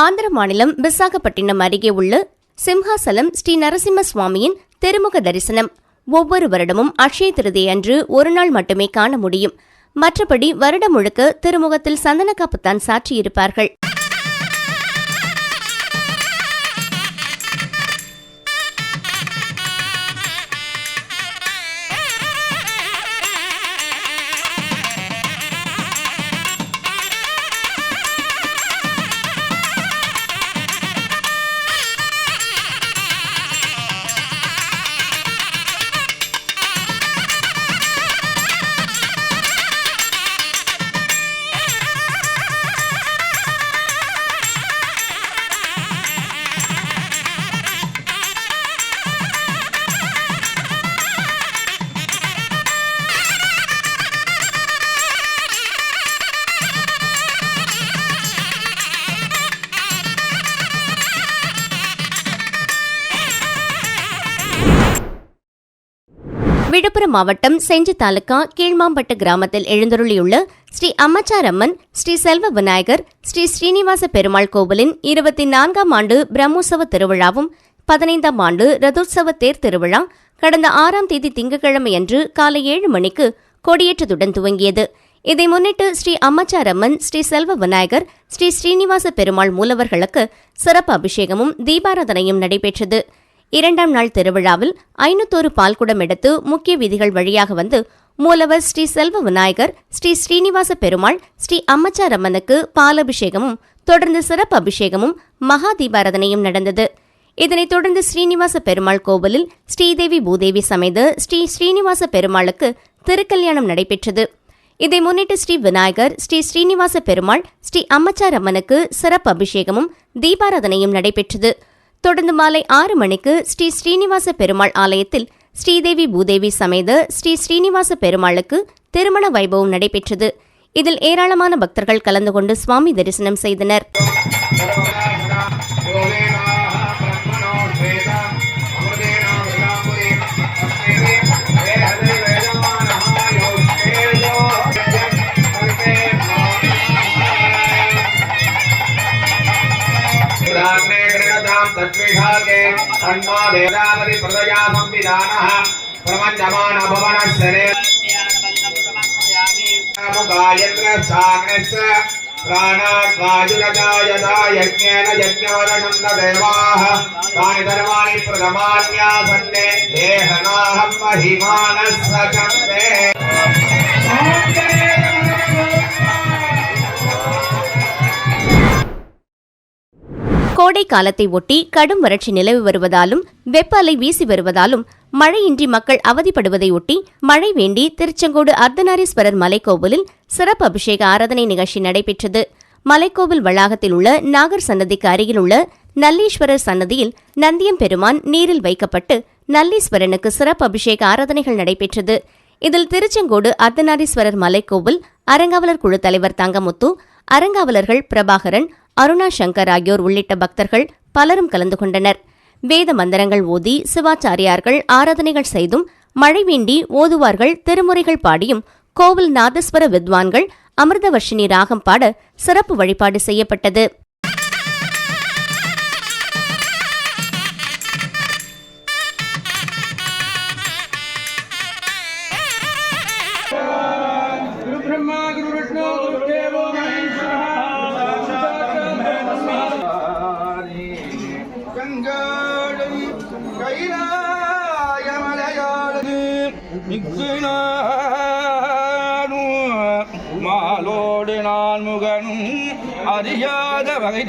ஆந்திர மாநிலம் விசாகப்பட்டினம் அருகே உள்ள சிம்ஹாசலம் ஸ்ரீ நரசிம்ம சுவாமியின் திருமுக தரிசனம் ஒவ்வொரு வருடமும் அக்ஷய திருதியை அன்று ஒருநாள் மட்டுமே காண முடியும். மற்றபடி வருடம் முழுக்க திருமுகத்தில் சந்தனக்காப்புத்தான் சாற்றியிருப்பார்கள். விழுப்புரம் மாவட்டம் செஞ்சி தாலுகா கீழ்மாம்பட்டு கிராமத்தில் எழுந்தருளியுள்ள ஸ்ரீ அம்மச்சாரம்மன் ஸ்ரீ செல்வ விநாயகர் ஸ்ரீ ஸ்ரீனிவாச பெருமாள் கோவிலின் 24ஆம் ஆண்டு பிரம்மோற்சவ திருவிழாவும் 15ஆம் ஆண்டு ரதோற்சவ தேர் திருவிழா கடந்த 6ஆம் தேதி திங்கட்கிழமையன்று காலை 7 மணிக்கு கொடியேற்றத்துடன் துவங்கியது. இதை முன்னிட்டு ஸ்ரீ அம்மச்சாரம்மன் ஸ்ரீ செல்வ விநாயகர் ஸ்ரீ ஸ்ரீனிவாச பெருமாள் மூலவர்களுக்கு சிறப்பு அபிஷேகமும் தீபாராதனையும் நடைபெற்றது. 2ஆம் நாள் திருவிழாவில் 501 பால்குடம் எடுத்து முக்கிய வீதிகள் வழியாக வந்து மூலவர் ஸ்ரீ செல்வ விநாயகர் ஸ்ரீ ஸ்ரீனிவாச பெருமாள் ஸ்ரீ அம்மச்சாரம்மனுக்கு பாலபிஷேகமும் தொடர்ந்து சிறப்பு அபிஷேகமும் மகா தீபாராதனையும் நடந்தது. இதனைத் தொடர்ந்து ஸ்ரீனிவாச பெருமாள் கோவிலில் ஸ்ரீதேவி பூதேவி சமேத ஸ்ரீ ஸ்ரீனிவாச பெருமாளுக்கு திருக்கல்யாணம் நடைபெற்றது. இதை முன்னிட்டு ஸ்ரீ விநாயகர் ஸ்ரீ ஸ்ரீனிவாச பெருமாள் ஸ்ரீ அம்மச்சாரம்மனுக்கு சிறப்பு அபிஷேகமும் தீபாராதனையும் நடைபெற்றது. தொடர்ந்து மாலை 6 மணிக்கு ஸ்ரீ ஸ்ரீனிவாச பெருமாள் ஆலயத்தில் ஸ்ரீதேவி பூதேவி சமேத ஸ்ரீ ஸ்ரீனிவாச பெருமாளுக்கு திருமண வைபவம் நடைபெற்றது. இதில் ஏராளமான பக்தர்கள் கலந்து கொண்டு சுவாமி தரிசனம் செய்தனர். तद्विभागे तन्मा देवतापति प्रदया संविधानः प्रमञ्जमान भवनस्सरे मुगायत्र साग्नस्य प्राणाद्वायुरजायदा यज्ञेन यज्ञवरशन्त देवाः तानि धर्माणि प्रथमान्यासन्ते देहनाहं महिमानः सचन्ते. கோடை காலத்தை ஒட்டி கடும் வறட்சி நிலவி வருவதாலும் வெப்ப அலை வீசி வருவதாலும் மழையின்றி மக்கள் அவதிப்படுவதை ஒட்டி மழை வேண்டி திருச்செங்கோடு அர்த்தநாரீஸ்வரர் மலைக்கோவிலில் சிறப்பு அபிஷேக ஆராதனை நிகழ்ச்சி நடைபெற்றது. மலைக்கோவில் வளாகத்தில் உள்ள நாகர் சன்னதிக்கு அருகில் உள்ள நல்லீஸ்வரர் சன்னதியில் நந்தியம் பெருமான் நீரில் வைக்கப்பட்டு நல்லீஸ்வரனுக்கு சிறப்பு அபிஷேக ஆராதனைகள் நடைபெற்றது. இதில் திருச்செங்கோடு அர்த்தநாரீஸ்வரர் மலைக்கோவில் அறங்காவலர் குழு தலைவர் தங்கமுத்து, அறங்காவலர்கள் பிரபாகரன், அருணா சங்கர் ஆகியோர் உள்ளிட்ட பக்தர்கள் பலரும் கலந்து கொண்டனர். வேத மந்திரங்கள் ஓதி சிவாச்சாரியார்கள் ஆராதனைகள் செய்தும் மழை வேண்டி ஓதுவார்கள் திருமுறைகள் பாடியும் கோவில் நாதஸ்வர வித்வான்கள் அமிர்தவர்ஷினி ராகம் பாட சிறப்பு வழிபாடு செய்யப்பட்டது. மாலோடு நான் முகனும் அறியாத வகை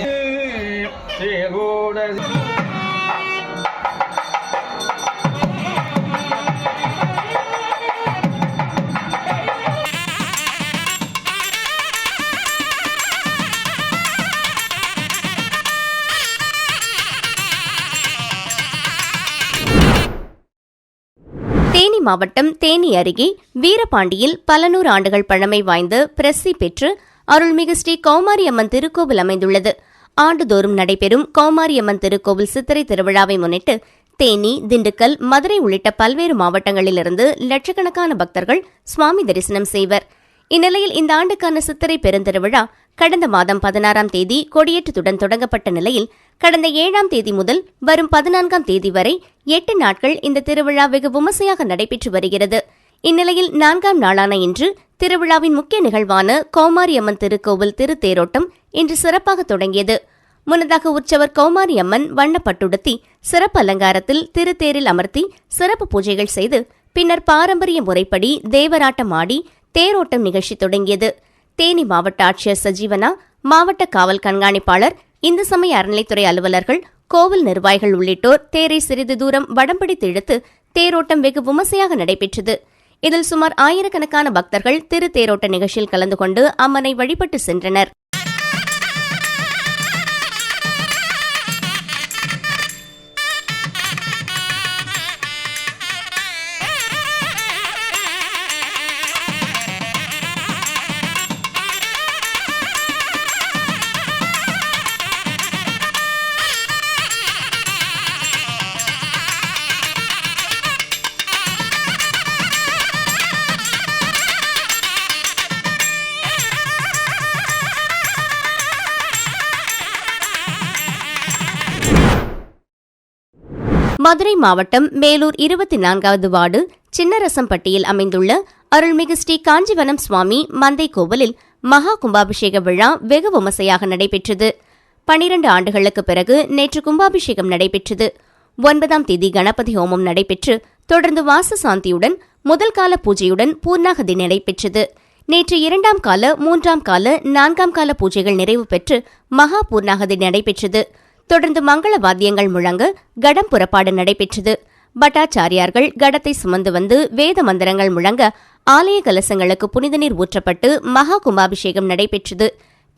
தேனி மாவட்டம் தேனி அருகே வீரபாண்டியில் பல நூறு ஆண்டுகள் பழமை வாய்ந்த பிரசித்தி பெற்று அருள்மிகு ஸ்ரீ கௌமாரியம்மன் திருக்கோவில் அமைந்துள்ளது. ஆண்டுதோறும் நடைபெறும் கௌமாரியம்மன் திருக்கோவில் சித்திரை திருவிழாவை முன்னிட்டு தேனி, திண்டுக்கல், மதுரை உள்ளிட்ட பல்வேறு மாவட்டங்களிலிருந்து லட்சக்கணக்கான பக்தர்கள் சுவாமி தரிசனம் செய்வர். இந்நிலையில் இந்த ஆண்டுக்கான சித்திரை பெருந்திருவிழா கடந்த மாதம் 16ஆம் தேதி கொடியேற்றத்துடன் தொடங்கப்பட்ட நிலையில் கடந்த 7ஆம் தேதி முதல் வரும் 14ஆம் தேதி வரை 8 நாட்கள் இந்த திருவிழா வெகு விமர்சையாக நடைபெற்று வருகிறது. இந்நிலையில் 4ஆம் நாளான இன்று திருவிழாவின் முக்கிய நிகழ்வான கௌமாரியம்மன் திருக்கோவில் திருத்தேரோட்டம் இன்று சிறப்பாக தொடங்கியது. முன்னதாக உற்சவர் கௌமாரியம்மன் வண்ணப்பட்டுடுத்தி சிறப்பு அலங்காரத்தில் திருத்தேரில் அமர்த்தி சிறப்பு பூஜைகள் செய்து பின்னர் பாரம்பரிய முறைப்படி தேவராட்டம் ஆடி தேரோட்டம் நிகழ்ச்சி தொடங்கியது. தேனி மாவட்ட ஆட்சியர் சஜீவனா, மாவட்ட காவல் கண்காணிப்பாளர், இந்து சமய அறநிலைத்துறை அலுவலர்கள், கோவில் நிர்வாகிகள் உள்ளிட்டோர் தேரை சிறிது தூரம் வடம்பிடித்து இழுத்து தேரோட்டம் வெகு விமர்சையாக நடைபெற்றது. இதில் சுமார் ஆயிரக்கணக்கான பக்தர்கள் திருத்தேரோட்ட நிகழ்ச்சியில் கலந்து கொண்டு அம்மனை வழிபட்டு சென்றனர். மதுரை மாவட்டம் மேலூர் 24வது வார்டு சின்னரசம்பட்டியில் அமைந்துள்ள அருள்மிகு ஸ்ரீ காஞ்சிவனம் சுவாமி மந்தை கோவிலில் மகா கும்பாபிஷேக விழா வெகு விமர்சையாக நடைபெற்றது. 12 ஆண்டுகளுக்கு பிறகு நேற்று கும்பாபிஷேகம் நடைபெற்றது. 9ஆம் தேதி கணபதி ஹோமம் நடைபெற்று தொடர்ந்து வாச சாந்தியுடன் முதல் கால பூஜையுடன் பூர்ணாகதி நடைபெற்றது. நேற்று 2ஆம் கால, 3ஆம் கால, 4ஆம் கால பூஜைகள் நிறைவு பெற்று மகா பூர்ணாகதி நடைபெற்றது. தொடர்ந்து மங்கள வாத்தியங்கள் முழங்க கடம் புறப்பாடு நடைபெற்றது. பட்டாச்சாரியார்கள் கடத்தை சுமந்து வந்து வேத மந்திரங்கள் முழங்க ஆலய கலசங்களுக்கு புனித நீர் ஊற்றப்பட்டு மகா கும்பாபிஷேகம் நடைபெற்றது.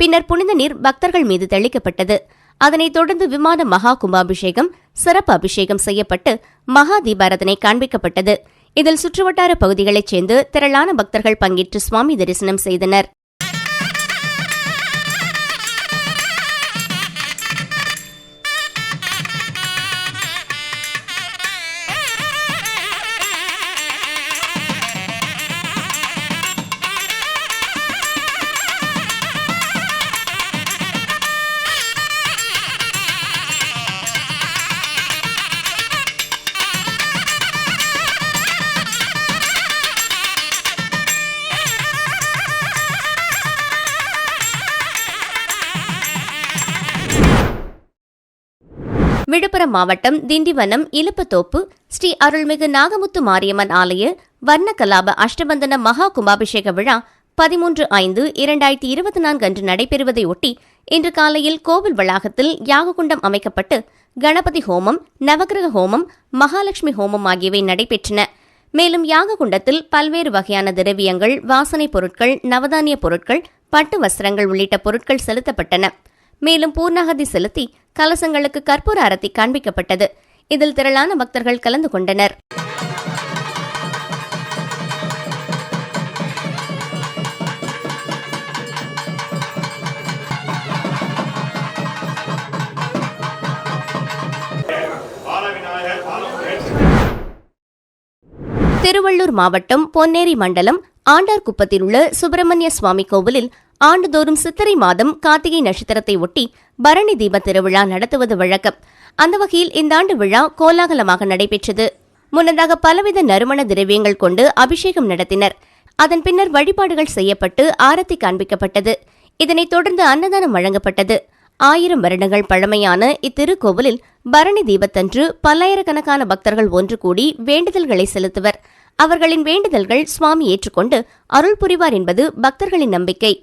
பின்னர் புனித நீர் பக்தர்கள் மீது தெளிக்கப்பட்டது. அதனைத் தொடர்ந்து விமான மகா கும்பாபிஷேகம், சிறப்பு அபிஷேகம் செய்யப்பட்டு மகா தீபாராதனை காண்பிக்கப்பட்டது. இதில் சுற்றுவட்டார பகுதிகளைச் சேர்ந்து திரளான பக்தர்கள் பங்கேற்று சுவாமி தரிசனம் செய்தனர். விழுப்புரம் மாவட்டம் திண்டிவனம் இலுப்பத்தோப்பு ஸ்ரீ அருள்மிகு நாகமுத்து மாரியம்மன் ஆலய வர்ண கலாப அஷ்டபந்தன மகா கும்பாபிஷேக விழா 13/5/2024 அன்று நடைபெறுவதை ஒட்டி இன்று காலையில் கோவில் வளாகத்தில் யாககுண்டம் அமைக்கப்பட்டு கணபதி ஹோமம், நவகிரக ஹோமம், மகாலட்சுமி ஹோமம் ஆகியவை நடைபெற்றன. மேலும் யாககுண்டத்தில் பல்வேறு வகையான திரவியங்கள், வாசனைப் பொருட்கள், நவதானிய பொருட்கள், பட்டு வஸ்திரங்கள் உள்ளிட்ட பொருட்கள் செலுத்தப்பட்டன. மேலும் பூர்ணாகதி செலுத்தி கலசங்களுக்கு கற்பூர ஆரத்தி காண்பிக்கப்பட்டது. இதில் திரளான பக்தர்கள் கலந்து கொண்டனர். திருவள்ளூர் மாவட்டம் பொன்னேரி மண்டலம் ஆண்டார்குப்பத்தில் உள்ள சுப்பிரமணிய சுவாமி கோவிலில் ஆண்டுதோறும் சித்திரை மாதம் கார்த்திகை நட்சத்திரத்தை ஒட்டி பரணி தீப திருவிழா நடத்துவது வழக்கம். அந்த வகையில் இந்த ஆண்டு விழா கோலாகலமாக நடைபெற்றது. முன்னதாக பலவித நறுமண திரவியங்கள் கொண்டு அபிஷேகம் நடத்தினர். அதன் பின்னர் வழிபாடுகள் செய்யப்பட்டு ஆரத்தி காண்பிக்கப்பட்டது. இதனைத் தொடர்ந்து அன்னதானம் வழங்கப்பட்டது. 1000 வருடங்கள் பழமையான இத்திருக்கோவிலில் பரணி தீபத்தன்று பல்லாயிரக்கணக்கான பக்தர்கள் ஒன்று கூடி வேண்டுதல்களை செலுத்துவர். அவர்களின் வேண்டுதல்கள் சுவாமி ஏற்றுக்கொண்டு அருள் புரிவார் என்பது பக்தர்களின் நம்பிக்கை.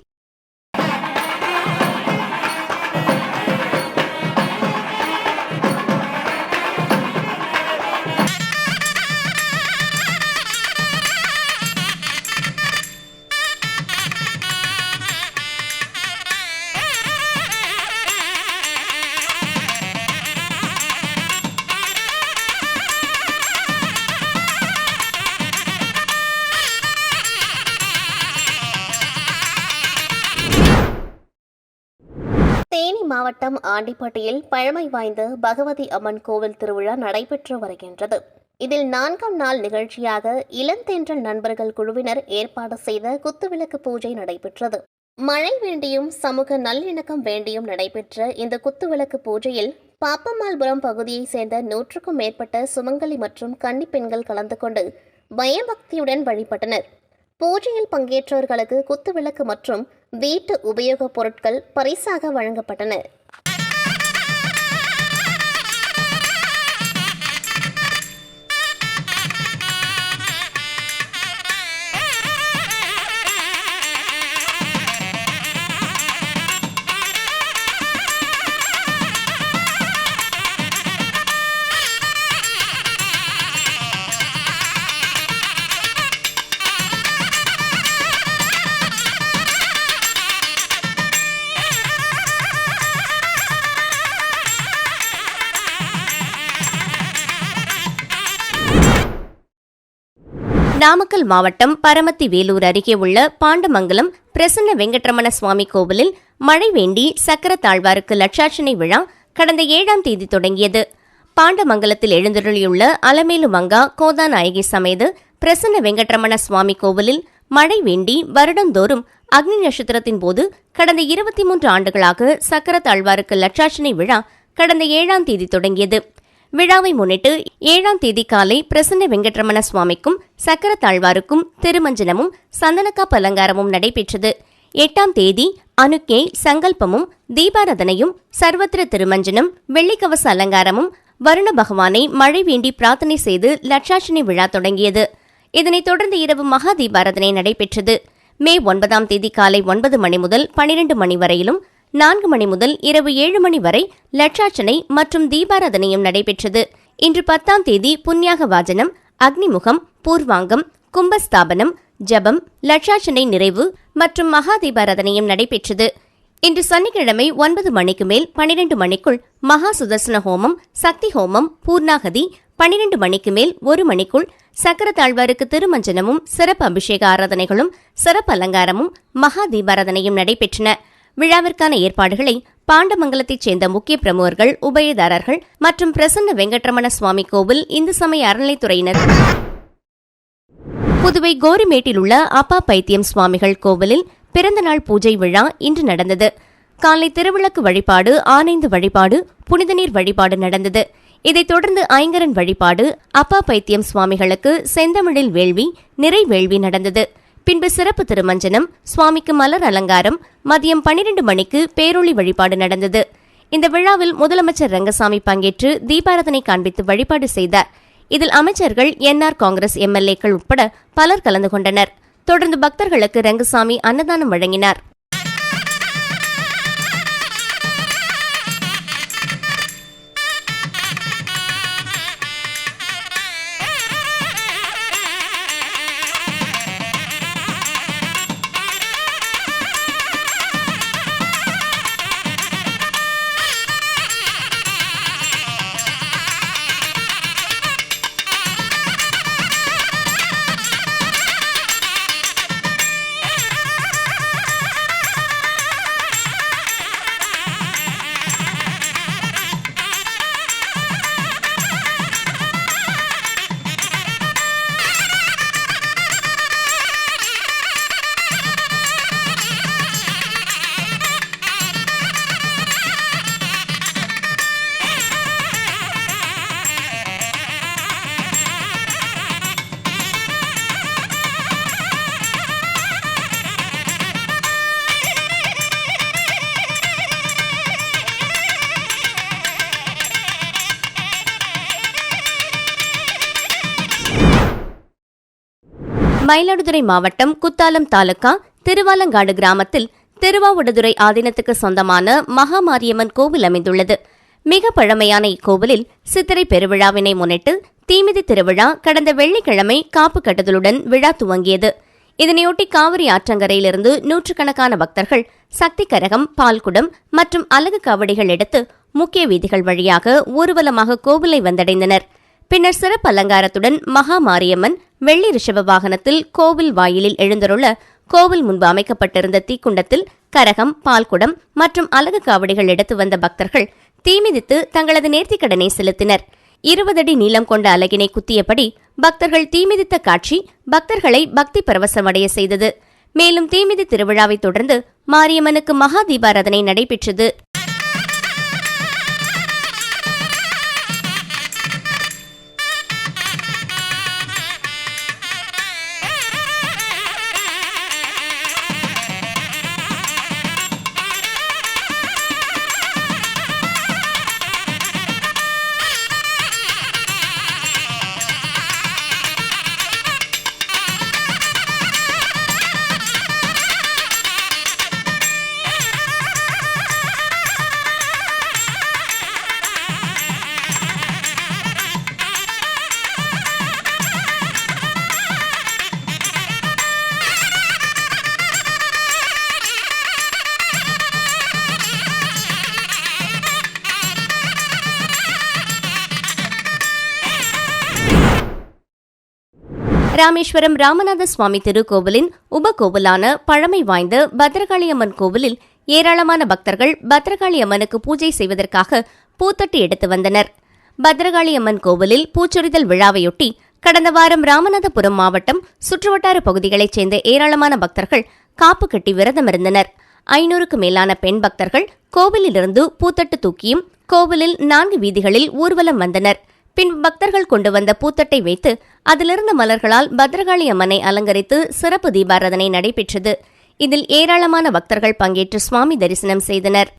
தேனி மாவட்டம் ஆண்டிப்பட்டியில் பழமை வாய்ந்த பகவதி அம்மன் கோவில் திருவிழா நடைபெற்று வருகின்றது. இதில் 4ஆம் நாள் நிகழ்ச்சியாக இளந்தென்றல் நண்பர்கள் குழுவினர் ஏற்பாடு செய்த குத்துவிளக்கு பூஜை நடைபெற்றது. மழை வேண்டியும் சமூக நல்லிணக்கம் வேண்டியும் நடைபெற்ற இந்த குத்துவிளக்கு பூஜையில் பாப்பமால்புரம் பகுதியைச் சேர்ந்த 100க்கும் மேற்பட்ட சுமங்கலி மற்றும் கன்னி பெண்கள் கலந்து கொண்டு பயபக்தியுடன் வழிபட்டனர். பூஜையில் பங்கேற்றவர்களுக்கு குத்துவிளக்கு மற்றும் வீட்டு உபயோகப் பொருட்கள் பரிசாக வழங்கப்பட்டன. நாமக்கல் மாவட்டம் பரமத்தி வேலூர் அருகே உள்ள பாண்டமங்கலம் பிரசன்ன வெங்கட்ரமண சுவாமி கோவிலில் மழை வேண்டி சக்கர தாழ்வாருக்கு லட்சார்ச்சனை விழா கடந்த 7ஆம் தேதி தொடங்கியது. பாண்டமங்கலத்தில் எழுந்தருளியுள்ள அலமேலு மங்கா கோதாநாயகி சமேத பிரசன்ன வெங்கட்ரமண சுவாமி கோவிலில் மழை வேண்டி வருடந்தோறும் அக்னி நட்சத்திரத்தின் போது கடந்த 23 ஆண்டுகளாக சக்கர தாழ்வாருக்கு லட்சார்ச்சனை விழா கடந்த 7ஆம் தேதி தொடங்கியது. விழாவை முன்னிட்டு 7ஆம் தேதி காலை பிரசன்ன வெங்கட்ரமண சுவாமிக்கும் சக்கர தாழ்வாருக்கும் திருமஞ்சனமும் சந்தனக்காப்பு அலங்காரமும் நடைபெற்றது. 8ஆம் தேதி அனுக்கே சங்கல்பமும் தீபாராதனையும் சர்வத்திர திருமஞ்சனம் வெள்ளிக்கவச அலங்காரமும் வருண பகவானை மழை வேண்டி பிரார்த்தனை செய்து லட்சார்ச்சனை விழா தொடங்கியது. இதனைத் தொடர்ந்து இரவு மகா தீபாராதனை நடைபெற்றது. மே 9ஆம் தேதி காலை 9 மணி முதல் 12 மணி வரையிலும் 4 மணி முதல் இரவு 7 மணி வரை லட்சார்ச்சனை மற்றும் தீபாராதனையும் நடைபெற்றது. இன்று 10ஆம் தேதி புண்ணியாக வாஜனம், அக்னிமுகம், பூர்வாங்கம், கும்பஸ்தாபனம், ஜபம், லட்சார்ச்சனை நிறைவு மற்றும் மகா தீபாராதனையும் நடைபெற்றது. இன்று சனிக்கிழமை 9 மணிக்கு மேல் 12 மணிக்குள் மகா சுதர்சன ஹோமம், சக்தி ஹோமம், பூர்ணாகதி, 12 மணிக்கு மேல் 1 மணிக்குள் சக்கர தாழ்வாருக்கு திருமஞ்சனமும் சிறப்பு அபிஷேக ஆராதனைகளும் சிறப்பு அலங்காரமும் மகா தீபாராதனையும் நடைபெற்றன. விழாவிற்கான ஏற்பாடுகளை பாண்டமங்கலத்தைச் சேர்ந்த முக்கிய பிரமுகர்கள், உபயதாரர்கள் மற்றும் பிரசன்ன வெங்கட்ரமண சுவாமி கோவில் இந்து சமய அறநிலைத்துறையினர். புதுவை கோரிமேட்டில் உள்ள அப்பா பைத்தியம் சுவாமிகள் கோவிலில் பிறந்தநாள் பூஜை விழா இன்று நடந்தது. காலை திருவிளக்கு வழிபாடு, ஆனைந்து வழிபாடு, புனிதநீர் வழிபாடு நடந்தது. இதைத் தொடர்ந்து ஐங்கரன் வழிபாடு, அப்பா பைத்தியம் சுவாமிகளுக்கு செந்தமிழில் வேள்வி, நிறை வேள்வி நடந்தது. பின்பு சிறப்பு திருமஞ்சனம், சுவாமிக்கு மலர் அலங்காரம், மதியம் 12 மணிக்கு பேரொளி வழிபாடு நடந்தது. இந்த விழாவில் முதலமைச்சர் ரங்கசாமி பங்கேற்று தீபாராதனை காண்பித்து வழிபாடு செய்தார். இதில் அமைச்சர்கள், NR காங்கிரஸ் MLAக்கள் உட்பட பலர் கலந்து கொண்டனர். தொடர்ந்து பக்தர்களுக்கு ரங்கசாமி அன்னதானம் வழங்கினார். மயிலாடுதுறை மாவட்டம் குத்தாலம் தாலுகா திருவாலங்காடு கிராமத்தில் திருவாவடுதுறை ஆதீனத்துக்கு சொந்தமான மகாமாரியம்மன் கோவில் அமைந்துள்ளது. மிக பழமையான இக்கோவிலில் சித்திரை பெருவிழாவினை முன்னிட்டு தீமிதி திருவிழா கடந்த வெள்ளிக்கிழமை காப்பு கட்டுதலுடன் விழா துவங்கியது. இதனையொட்டி காவிரி ஆற்றங்கரையிலிருந்து நூற்றுக்கணக்கான பக்தர்கள் சக்தி கரகம், பால்குடம் மற்றும் அலகு காவடிகள் எடுத்து முக்கிய வீதிகள் வழியாக ஊர்வலமாக கோவிலை வந்தடைந்தனர். பின்னர் சிறப்பு அலங்காரத்துடன் மகா மாரியம்மன் வெள்ளி ரிஷப வாகனத்தில் கோவில் வாயிலில் எழுந்தருள கோவில் முன்பு அமைக்கப்பட்டிருந்த தீக்குண்டத்தில் கரகம், பால்குடம் மற்றும் அலகு காவடிகள் எடுத்து வந்த பக்தர்கள் தீமிதித்து தங்களது நேர்த்திக்கடனை செலுத்தினர். 20 அடி நீளம் கொண்ட அலகினை குத்தியபடி பக்தர்கள் தீமிதித்த காட்சி பக்தர்களை பக்தி பரவசமடைய செய்தது. மேலும் தீமிதி திருவிழாவை தொடர்ந்து மாரியம்மனுக்கு மகா தீபாராதனை நடைபெற்றது. ராமேஸ்வரம் ராமநாத சுவாமி திருக்கோவிலின் உபகோவிலான பழமை வாய்ந்த பத்ரகாளியம்மன் கோவிலில் ஏராளமான பக்தர்கள் பத்ரகாளியம்மனுக்கு பூஜை செய்வதற்காக பூத்தொட்டி எடுத்து வந்தனர். பத்ரகாளியம்மன் கோவிலில் பூச்சொரிதல் விழாவையொட்டி கடந்த வாரம் ராமநாதபுரம் மாவட்டம் சுற்றுவட்டார பகுதிகளைச் சேர்ந்த ஏராளமான பக்தர்கள் காப்பு கட்டி விரதமிருந்தனர். 500க்கு மேலான பெண் பக்தர்கள் கோவிலிலிருந்து பூத்தட்டு தூக்கியும் கோவிலில் 4 வீதிகளில் ஊர்வலம் வந்தனர். பின் பக்தர்கள் கொண்டு வந்த பூத்தட்டை வைத்து அதிலிருந்த மலர்களால் பத்ரகாளி அம்மனை அலங்கரித்து சிறப்பு தீபாராதனை நடைபெற்றது. இதில் ஏராளமான பக்தர்கள் பங்கேற்று சுவாமி தரிசனம் செய்தனர்.